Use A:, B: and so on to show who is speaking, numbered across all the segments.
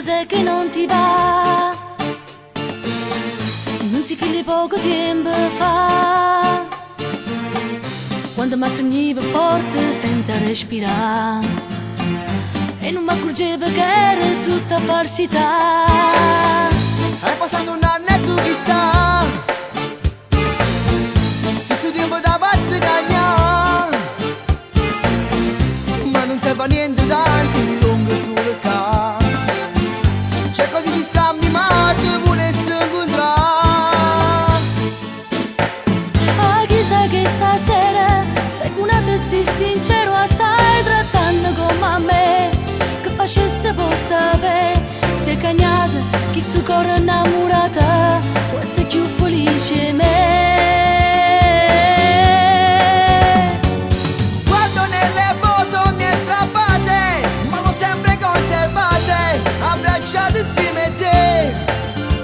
A: cos'è che non ti va? Non si chiede poco tempo fa, quando mi stringevo forte senza respirare e non mi accorgevo che era tutta falsità.
B: È passato un anno e tu chissà se sto tempo davanti cagna, ma non serve a niente tanti stongo sulle ca. Cerco di distrarmi ma ti volessi incontrare.
A: Ah, chissà che stasera stai con una sì sincero, stai trattando come me, che facesse può sapere se è cagnata chi sto cuore innamorata può essere più felice me.
B: Guardo nelle foto mie strappate, ma l'ho sempre conservate, abbracciate insieme a te.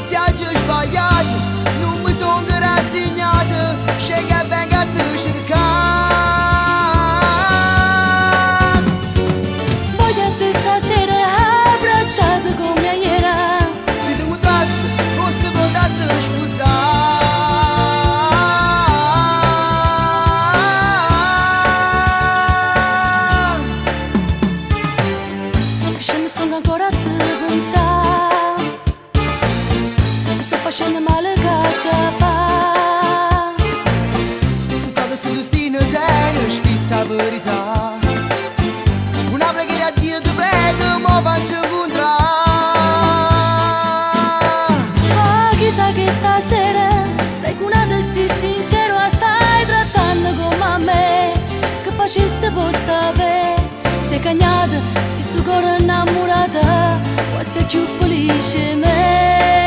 B: Siamo sbagliati, non mi sono rassegnato, scegli e venga a te cercare.
A: Voglio a te stasera abbracciato come ieri,
B: Se ti mutassi, fosse potuto sposare.
A: che mi sto ancora a te pensare, sto facendo male che già fa.
B: Soltanto sul destino tiene scritta verità. Una preghiera a Dio ti prego, mo faccio incontrare.
A: Ah, chissà che stasera stai con una sì sincero, stai trattando come me, che facesse può sapere se è cagnata e sto cuore innamorata può essere più felice me.